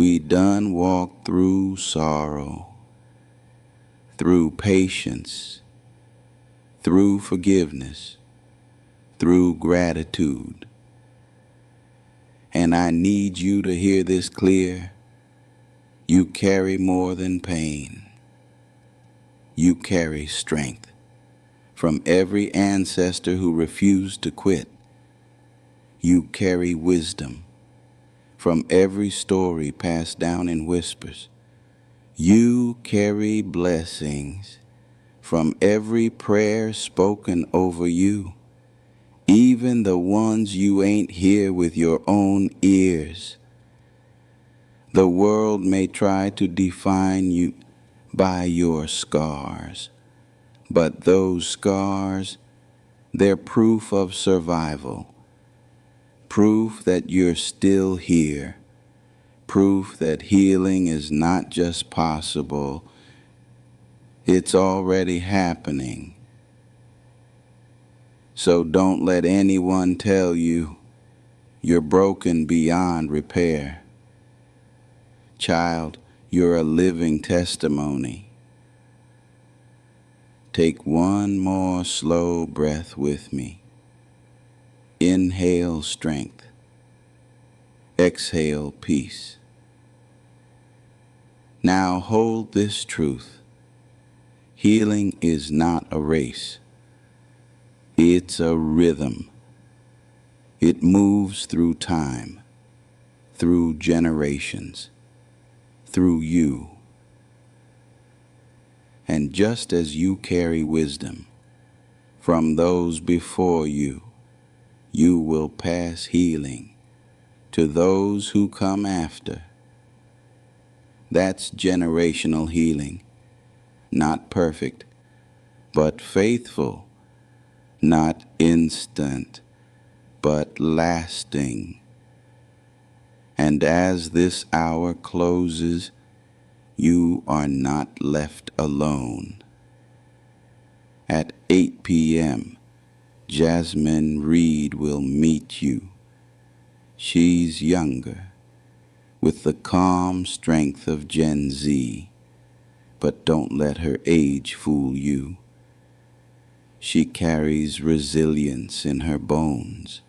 We done walked through sorrow, through patience, through forgiveness, through gratitude. And I need you to hear this clear. You carry more than pain. You carry strength from every ancestor who refused to quit. You carry wisdom from every story passed down in whispers. You carry blessings from every prayer spoken over you, even the ones you ain't hear with your own ears. The world may try to define you by your scars, but those scars, they're proof of survival, proof that you're still here, proof that healing is not just possible, it's already happening. So don't let anyone tell you you're broken beyond repair. Child, you're a living testimony. Take one more slow breath with me. Inhale strength. Exhale peace. Now hold this truth. Healing is not a race. It's a rhythm. It moves through time, through generations, through you. And just as you carry wisdom from those before you, you will pass healing to those who come after. That's generational healing, not perfect, but faithful, not instant, but lasting. And as this hour closes, you are not left alone. At 8 p.m., Jasmine Reed will meet you. She's younger, with the calm strength of Gen Z, but don't let her age fool you. She carries resilience in her bones.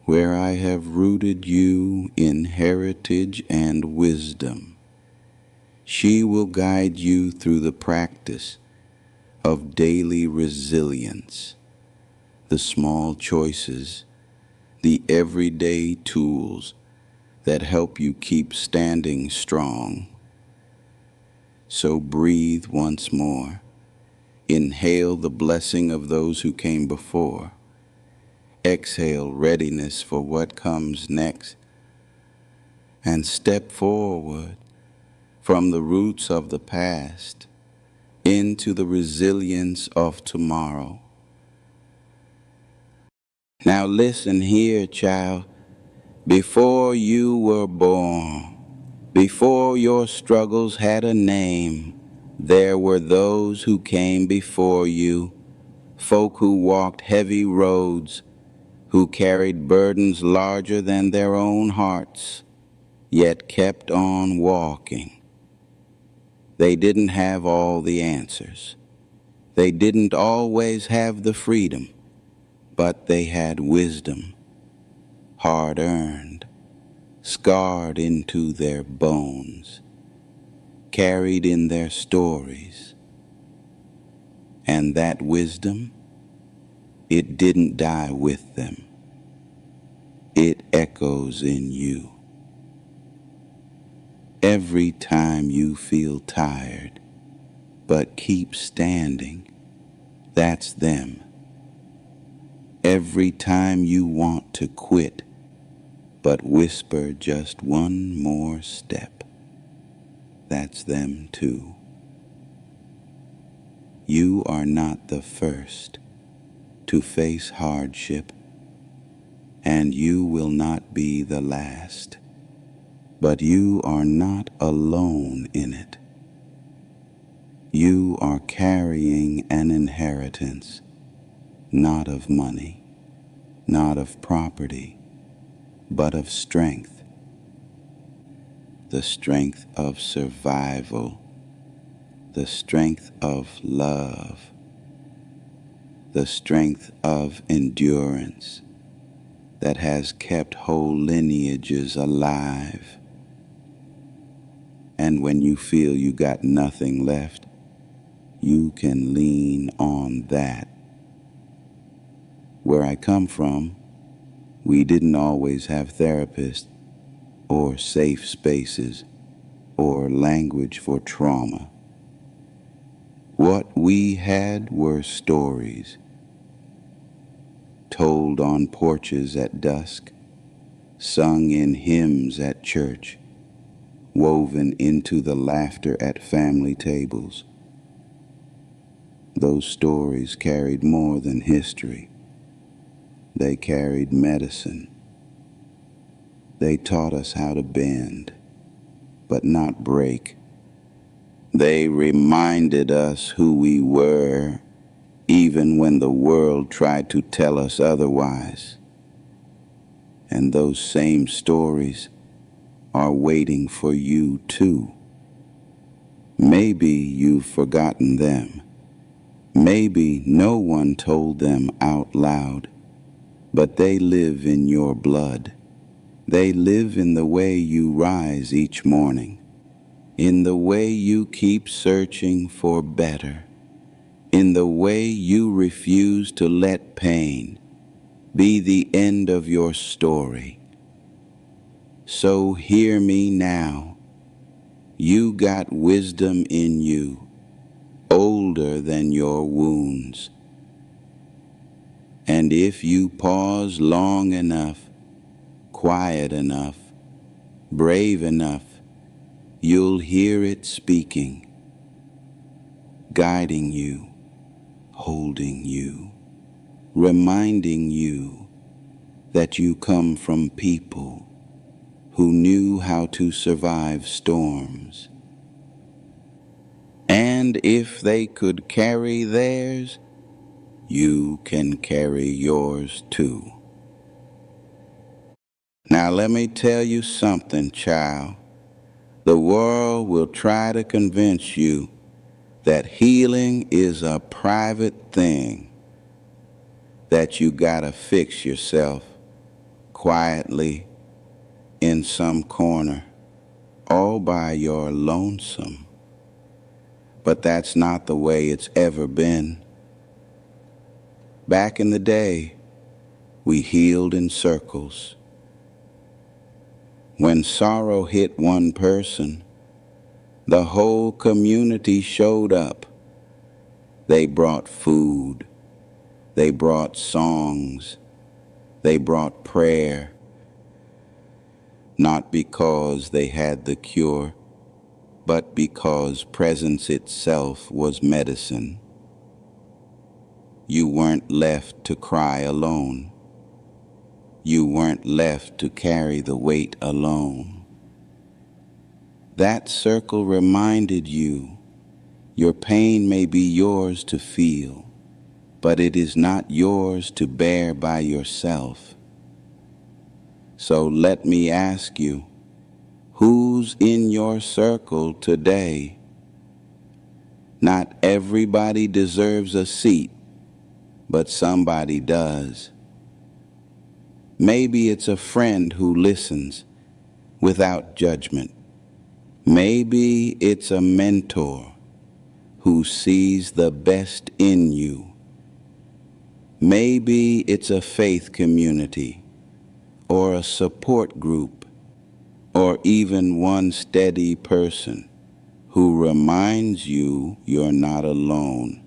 Where I have rooted you in heritage and wisdom, she will guide you through the practice of daily resilience, the small choices, the everyday tools that help you keep standing strong. So breathe once more. Inhale the blessing of those who came before. Exhale readiness for what comes next. And step forward from the roots of the past into the resilience of tomorrow. Now listen here, child. Before you were born, before your struggles had a name, there were those who came before you, folk who walked heavy roads, who carried burdens larger than their own hearts, yet kept on walking. They didn't have all the answers. They didn't always have the freedom, but they had wisdom, hard-earned, scarred into their bones, carried in their stories. And that wisdom, it didn't die with them. It echoes in you. Every time you feel tired, but keep standing, that's them. Every time you want to quit, but whisper just one more step, that's them too. You are not the first to face hardship, and you will not be the last, but you are not alone in it. You are carrying an inheritance, not of money, not of property, but of strength, the strength of survival, the strength of love, the strength of endurance that has kept whole lineages alive. And when you feel you got nothing left, you can lean on that. Where I come from, we didn't always have therapists or safe spaces or language for trauma. What we had were stories told on porches at dusk, sung in hymns at church, woven into the laughter at family tables. Those stories carried more than history. They carried medicine. They taught us how to bend, but not break. They reminded us who we were, even when the world tried to tell us otherwise. And those same stories are waiting for you too. Maybe you've forgotten them. Maybe no one told them out loud, but they live in your blood. They live in the way you rise each morning, in the way you keep searching for better, in the way you refuse to let pain be the end of your story. So hear me now. You got wisdom in you, older than your wounds. And if you pause long enough, quiet enough, brave enough, you'll hear it speaking, guiding you, holding you, reminding you that you come from people who knew how to survive storms. And if they could carry theirs, you can carry yours too. Now let me tell you something, child. The world will try to convince you that healing is a private thing, that you gotta fix yourself quietly in some corner all by your lonesome. But that's not the way it's ever been. Back in the day, we healed in circles. When sorrow hit one person, the whole community showed up. They brought food, they brought songs, they brought prayer, not because they had the cure, but because presence itself was medicine. You weren't left to cry alone. You weren't left to carry the weight alone. That circle reminded you, your pain may be yours to feel, but it is not yours to bear by yourself. So let me ask you, who's in your circle today? Not everybody deserves a seat, but somebody does. Maybe it's a friend who listens without judgment. Maybe it's a mentor who sees the best in you. Maybe it's a faith community or a support group or even one steady person who reminds you you're not alone.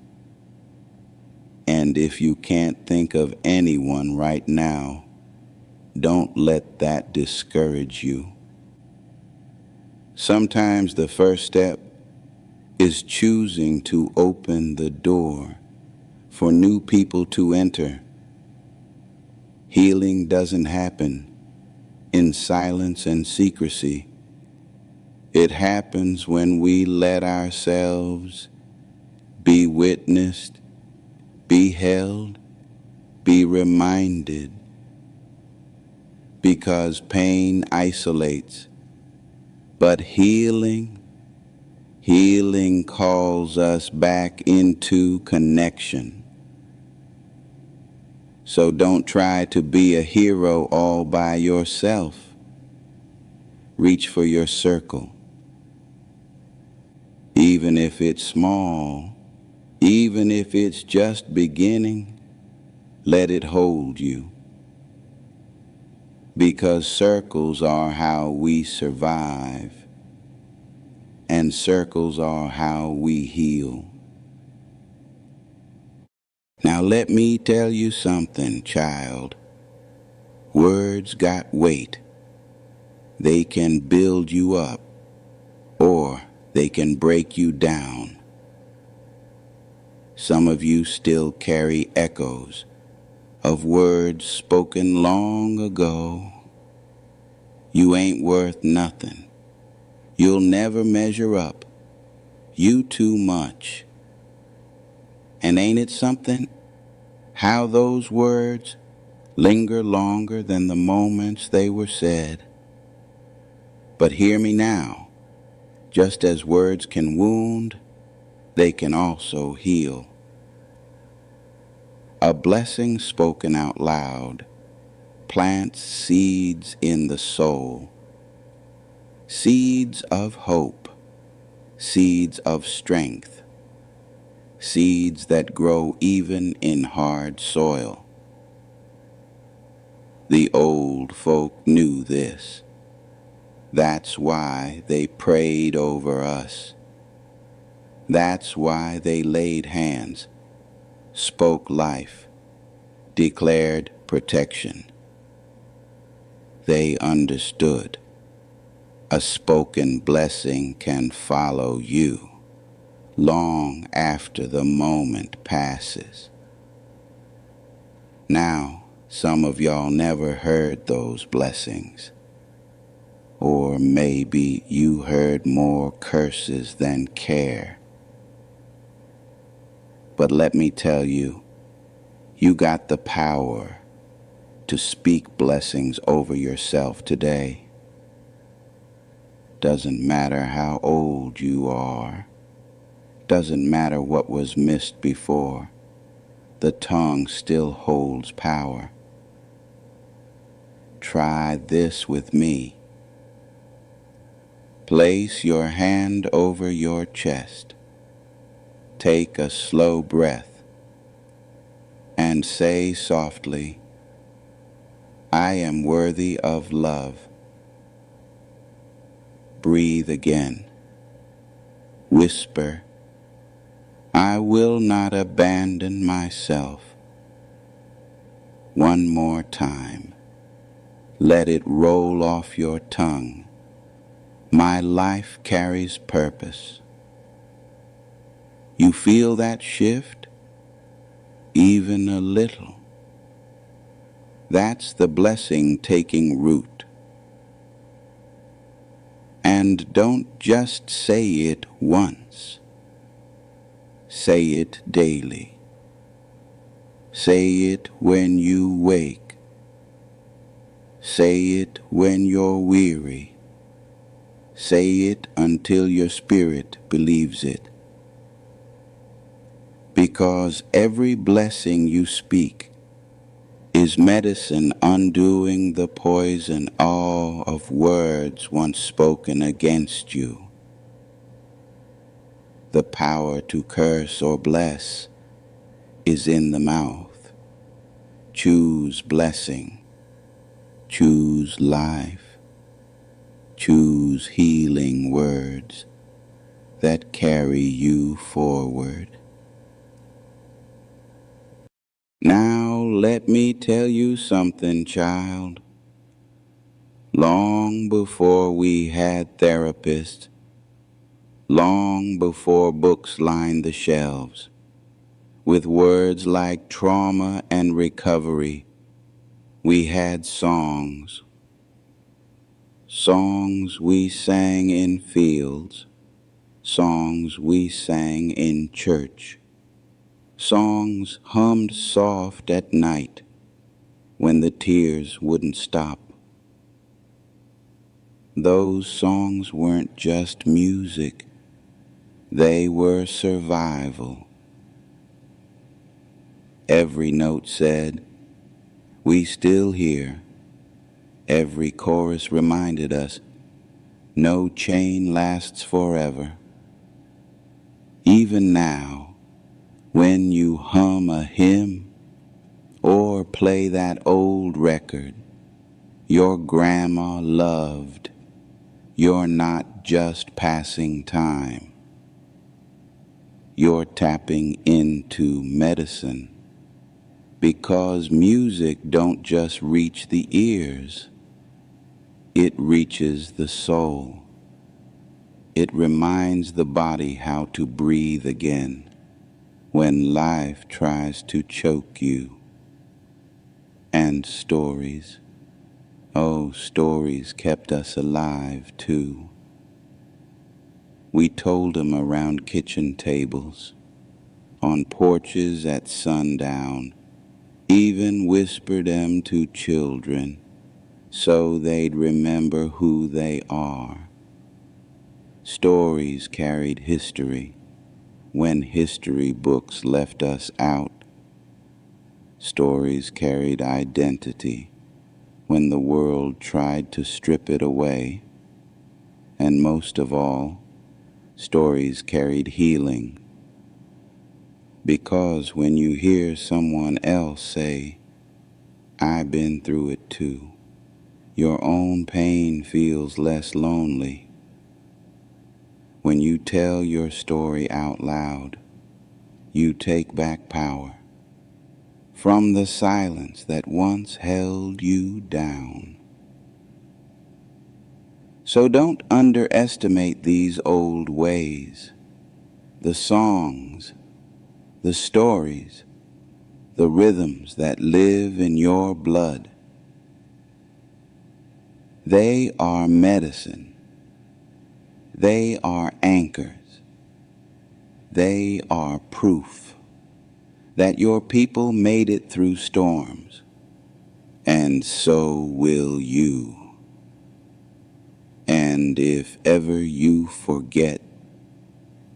And if you can't think of anyone right now, don't let that discourage you. Sometimes the first step is choosing to open the door for new people to enter. Healing doesn't happen in silence and secrecy. It happens when we let ourselves be witnessed, be held, be reminded. Because pain isolates, But healing calls us back into connection. So don't try to be a hero all by yourself. Reach for your circle. Even if it's small, even if it's just beginning, let it hold you. Because circles are how we survive, and circles are how we heal. Now let me tell you something, child. Words got weight. They can build you up, or they can break you down. Some of you still carry echoes of words spoken long ago. You ain't worth nothing. You'll never measure up. You too much. And ain't it something how those words linger longer than the moments they were said? But hear me now. Just as words can wound, they can also heal. A blessing spoken out loud plants seeds in the soul, seeds of hope, seeds of strength, seeds that grow even in hard soil. The old folk knew this. That's why they prayed over us. That's why they laid hands, spoke life, declared protection. They understood. A spoken blessing can follow you long after the moment passes. Now, some of y'all never heard those blessings. Or maybe you heard more curses than care. But let me tell you, you got the power to speak blessings over yourself today. Doesn't matter how old you are. Doesn't matter what was missed before. The tongue still holds power. Try this with me. Place your hand over your chest. Take a slow breath and say softly, I am worthy of love. Breathe again. Whisper, I will not abandon myself. One more time. Let it roll off your tongue. My life carries purpose. You feel that shift? Even a little. That's the blessing taking root. And don't just say it once. Say it daily. Say it when you wake. Say it when you're weary. Say it until your spirit believes it. Because every blessing you speak is medicine undoing the poison all of words once spoken against you. The power to curse or bless is in the mouth. Choose blessing. Choose life. Choose healing words that carry you forward. Now let me tell you something, child. Long before we had therapists, long before books lined the shelves, with words like trauma and recovery, we had songs. Songs we sang in fields, songs we sang in church, songs hummed soft at night when the tears wouldn't stop. Those songs weren't just music, they were survival. Every note said, "We still here." Every chorus reminded us, "No chain lasts forever." Even now, when you hum a hymn or play that old record your grandma loved, you're not just passing time. You're tapping into medicine, because music don't just reach the ears, it reaches the soul. It reminds the body how to breathe again when life tries to choke you. And stories, oh, stories kept us alive too. We told them around kitchen tables, on porches at sundown, even whispered them to children so they'd remember who they are. Stories carried history when history books left us out. Stories carried identity when the world tried to strip it away. And most of all, stories carried healing. Because when you hear someone else say, "I've been through it too," your own pain feels less lonely. When you tell your story out loud, you take back power from the silence that once held you down. So don't underestimate these old ways, the songs, the stories, the rhythms that live in your blood. They are medicine. They are anchors. They are proof that your people made it through storms, and so will you. And if ever you forget,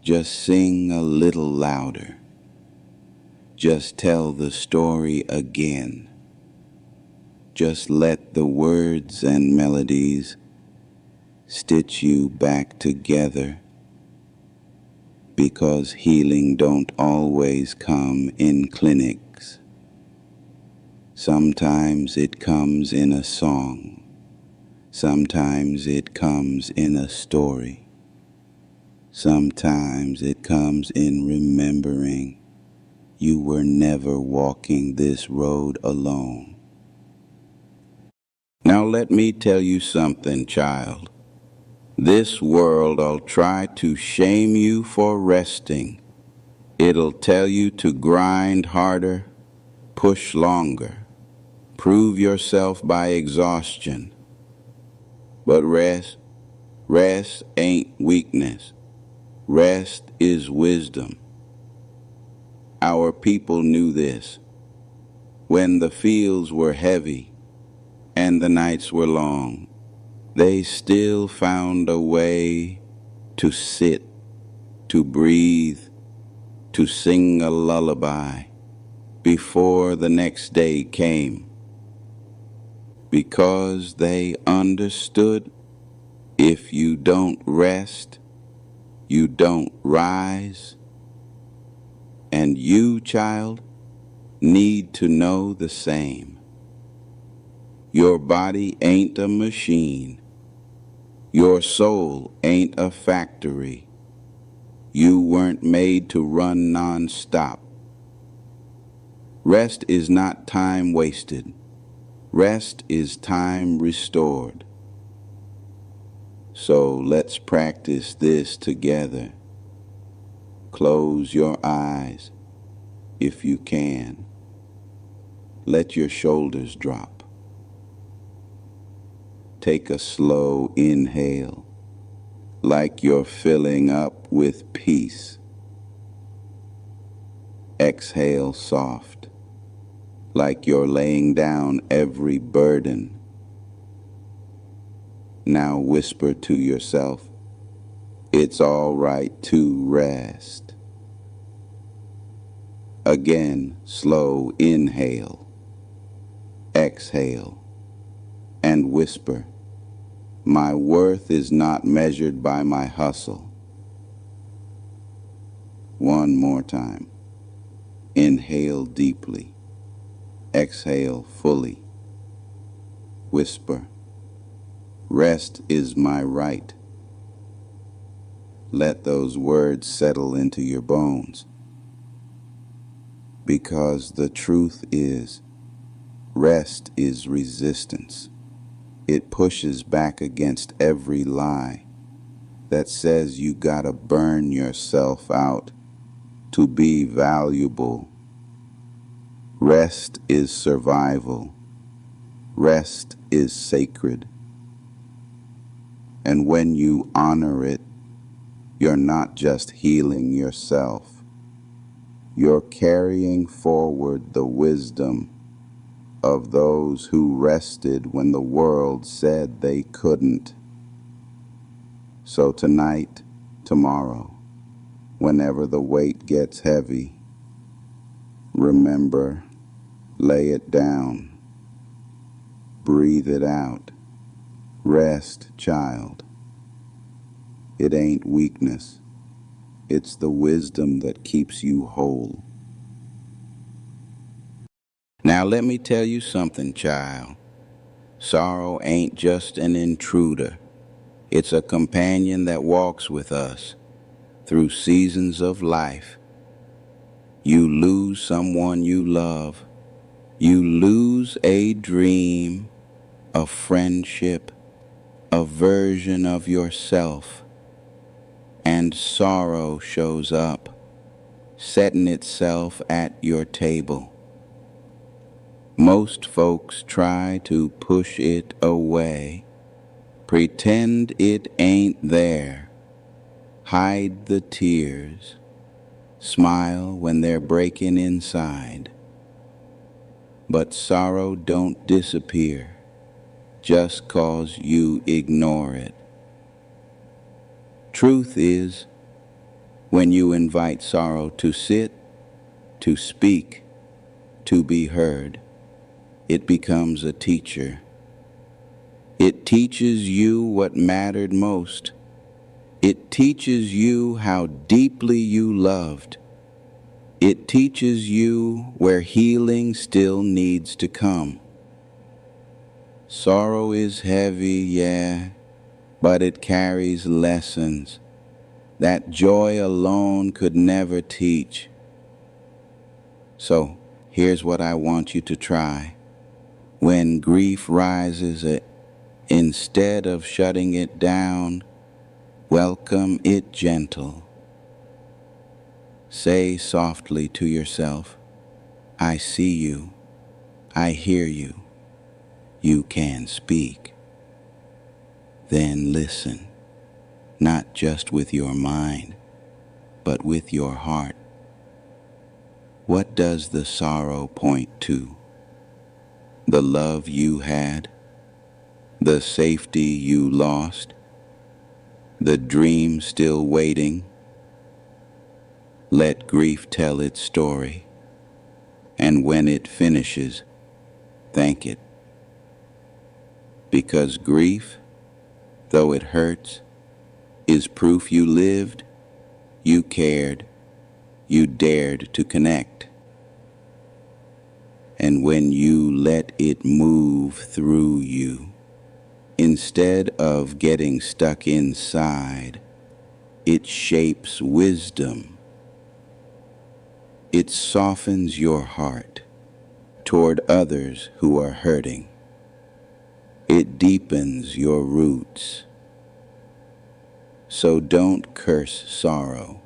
just sing a little louder. Just tell the story again. Just let the words and melodies stitch you back together, because healing don't always come in clinics. Sometimes it comes in a song. Sometimes it comes in a story. Sometimes it comes in remembering you were never walking this road alone. Now let me tell you something, child. This world'll try to shame you for resting. It'll tell you to grind harder, push longer, prove yourself by exhaustion. But rest ain't weakness. Rest is wisdom. Our people knew this. When the fields were heavy and the nights were long, they still found a way to sit, to breathe, to sing a lullaby before the next day came. Because they understood, if you don't rest, you don't rise. And you, child, need to know the same. Your body ain't a machine. Your soul ain't a factory. You weren't made to run non-stop. Rest is not time wasted. Rest is time restored. So let's practice this together. Close your eyes if you can. Let your shoulders drop. Take a slow inhale, like you're filling up with peace. Exhale soft, like you're laying down every burden. Now whisper to yourself, it's all right to rest. Again, slow inhale, exhale, and whisper, my worth is not measured by my hustle. One more time. Inhale deeply, exhale fully. Whisper, rest is my right. Let those words settle into your bones. Because the truth is, rest is resistance. It pushes back against every lie that says you gotta burn yourself out to be valuable. Rest is survival. Rest is sacred. And when you honor it, you're not just healing yourself. You're carrying forward the wisdom of those who rested when the world said they couldn't. So tonight, tomorrow, whenever the weight gets heavy, remember, lay it down, breathe it out, rest, child. It ain't weakness, it's the wisdom that keeps you whole. Now let me tell you something, child. Sorrow ain't just an intruder. It's a companion that walks with us through seasons of life. You lose someone you love. You lose a dream, a friendship, a version of yourself. And sorrow shows up, setting itself at your table. Most folks try to push it away, pretend it ain't there, hide the tears, smile when they're breaking inside. But sorrow don't disappear just 'cause you ignore it. Truth is, when you invite sorrow to sit, to speak, to be heard, it becomes a teacher. It teaches you what mattered most. It teaches you how deeply you loved. It teaches you where healing still needs to come. Sorrow is heavy, yeah, but it carries lessons that joy alone could never teach. So, here's what I want you to try. When grief rises, instead of shutting it down, welcome it gentle. Say softly to yourself, I see you, I hear you, you can speak. Then listen, not just with your mind, but with your heart. What does the sorrow point to? The love you had? The safety you lost? The dream still waiting? Let grief tell its story, and when it finishes, thank it. Because grief, though it hurts, is proof you lived, you cared, you dared to connect. And when you let it move through you, instead of getting stuck inside, it shapes wisdom. It softens your heart toward others who are hurting. It deepens your roots. So don't curse sorrow.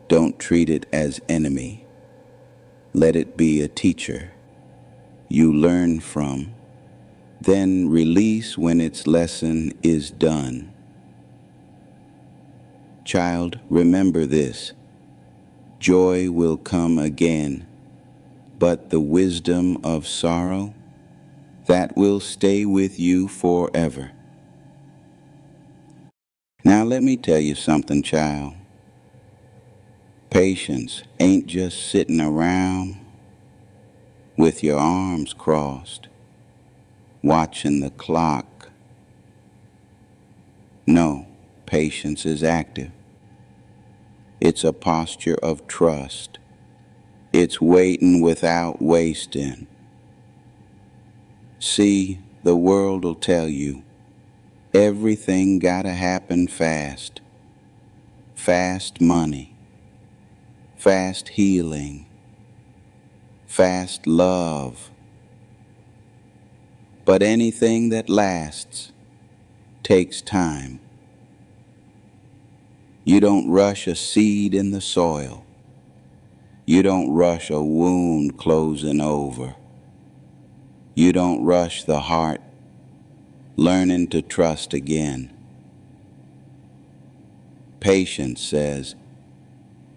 Don't treat it as enemy. Let it be a teacher you learn from, then release when its lesson is done. Child, remember this. Joy will come again, but the wisdom of sorrow, that will stay with you forever. Now let me tell you something, child. Patience ain't just sitting around with your arms crossed, watching the clock. No, patience is active. It's a posture of trust. It's waiting without wasting. See, the world will tell you everything gotta happen fast. Fast money, fast healing, fast love. But anything that lasts takes time. You don't rush a seed in the soil. You don't rush a wound closing over. You don't rush the heart learning to trust again. Patience says,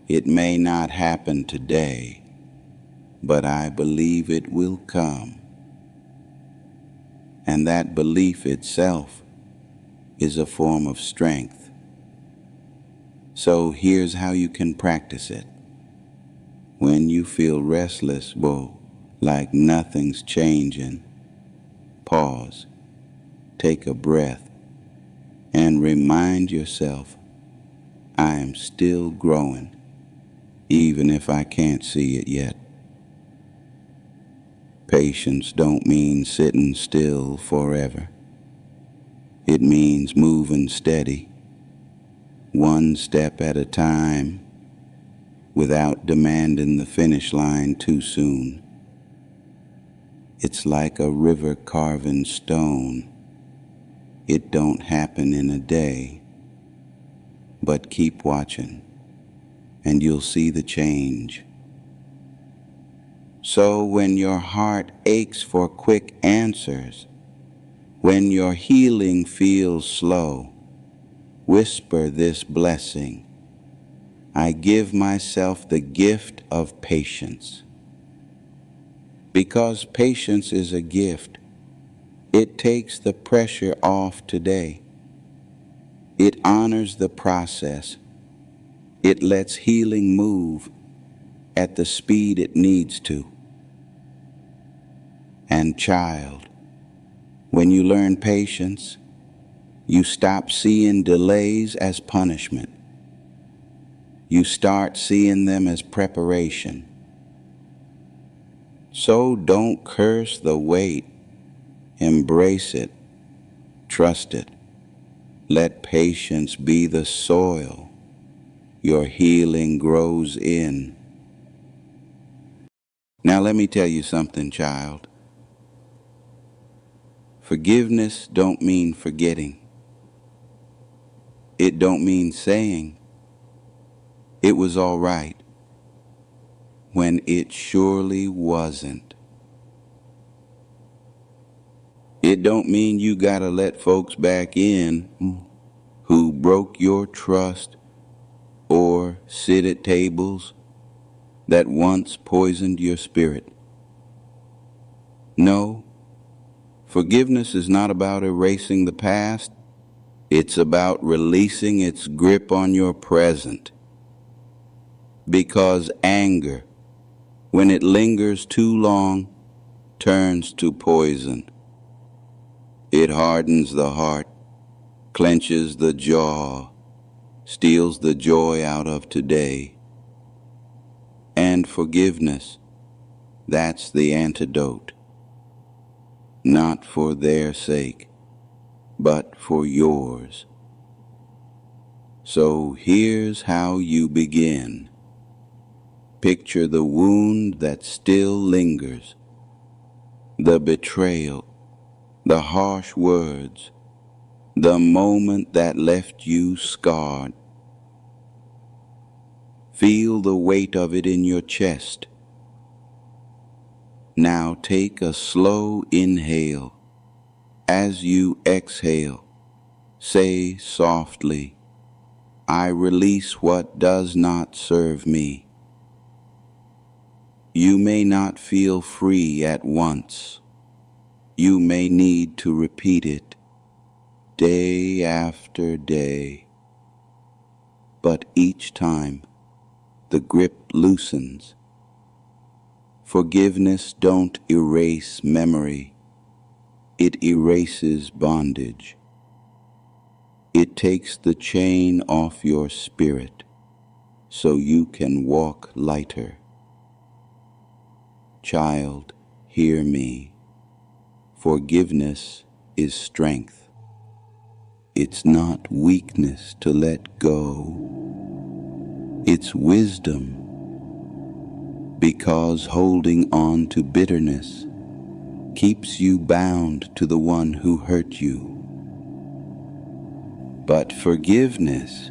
it may not happen today, but I believe it will come. And that belief itself is a form of strength. So here's how you can practice it. When you feel restless, like nothing's changing, pause, take a breath, and remind yourself, I am still growing, even if I can't see it yet. Patience don't mean sitting still forever. It means moving steady, one step at a time, without demanding the finish line too soon. It's like a river carving stone. It don't happen in a day, but keep watching, and you'll see the change. So when your heart aches for quick answers, when your healing feels slow, whisper this blessing. I give myself the gift of patience. Because patience is a gift, it takes the pressure off today. It honors the process. It lets healing move at the speed it needs to. And child, when you learn patience, you stop seeing delays as punishment. You start seeing them as preparation. So don't curse the wait. Embrace it. Trust it. Let patience be the soil your healing grows in. Now let me tell you something, child. Forgiveness don't mean forgetting. It don't mean saying, it was all right, when it surely wasn't. It don't mean you gotta let folks back in who broke your trust or sit at tables that once poisoned your spirit. No, forgiveness is not about erasing the past. It's about releasing its grip on your present. Because anger, when it lingers too long, turns to poison. It hardens the heart, clenches the jaw, steals the joy out of today. And forgiveness, that's the antidote. Not for their sake, but for yours. So here's how you begin. Picture the wound that still lingers, the betrayal, the harsh words, the moment that left you scarred. Feel the weight of it in your chest. Now take a slow inhale. As you exhale, say softly, I release what does not serve me. You may not feel free at once. You may need to repeat it day after day. but each time the grip loosens. Forgiveness don't erase memory, it erases bondage. It takes the chain off your spirit so you can walk lighter. Child, hear me. Forgiveness is strength. It's not weakness to let go. It's wisdom, because holding on to bitterness keeps you bound to the one who hurt you. But forgiveness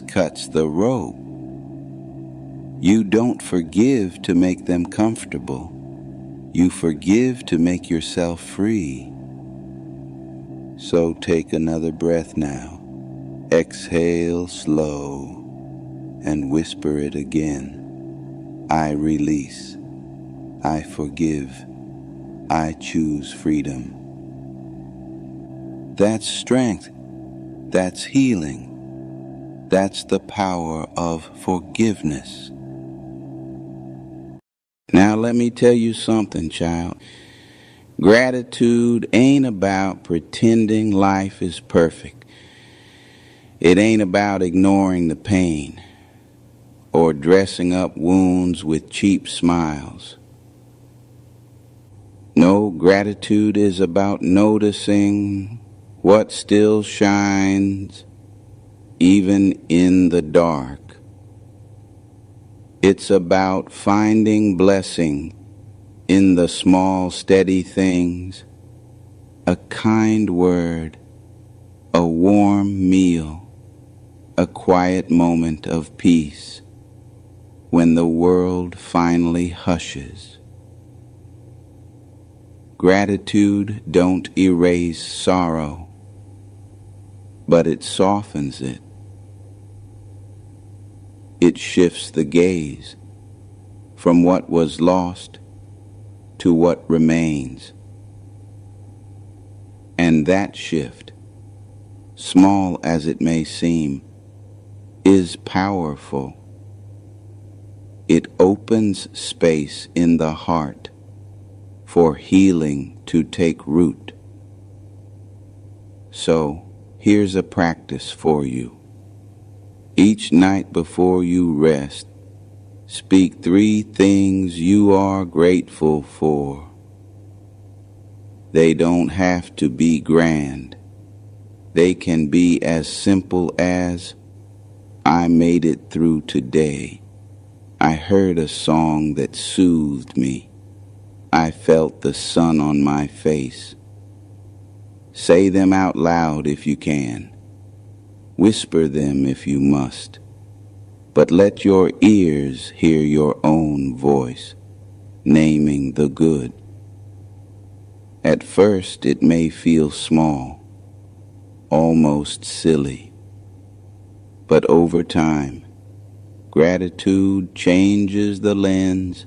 cuts the rope. You don't forgive to make them comfortable. You forgive to make yourself free. So take another breath now. Exhale slow and whisper it again. I release. I forgive. I choose freedom. That's strength. That's healing. That's the power of forgiveness. Now let me tell you something, child. Gratitude ain't about pretending life is perfect. It ain't about ignoring the pain or dressing up wounds with cheap smiles. No, gratitude is about noticing what still shines even in the dark. It's about finding blessing in the small, steady things, a kind word, a warm meal, a quiet moment of peace when the world finally hushes. Gratitude don't erase sorrow, but it softens it. It shifts the gaze from what was lost to what remains. And that shift, small as it may seem, is powerful. It opens space in the heart for healing to take root. So, here's a practice for you. Each night before you rest, speak 3 things you are grateful for. They don't have to be grand. They can be as simple as, I made it through today. I heard a song that soothed me. I felt the sun on my face. Say them out loud if you can. Whisper them if you must. But let your ears hear your own voice, naming the good. At first it may feel small, almost silly. But over time, gratitude changes the lens.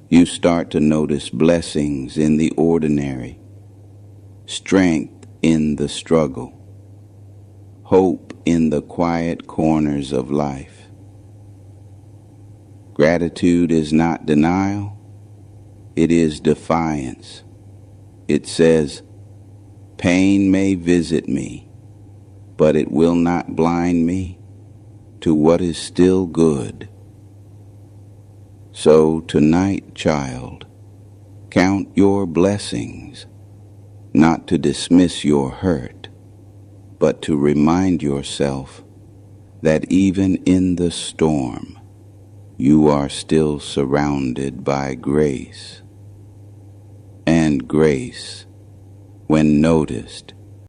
You start to notice blessings in the ordinary, strength in the struggle, hope in the quiet corners of life. Gratitude is not denial, it is defiance. It says, pain may visit me, but it will not blind me to what is still good. So tonight, child, count your blessings, not to dismiss your hurt, but to remind yourself that even in the storm, you are still surrounded by grace. And grace, when noticed,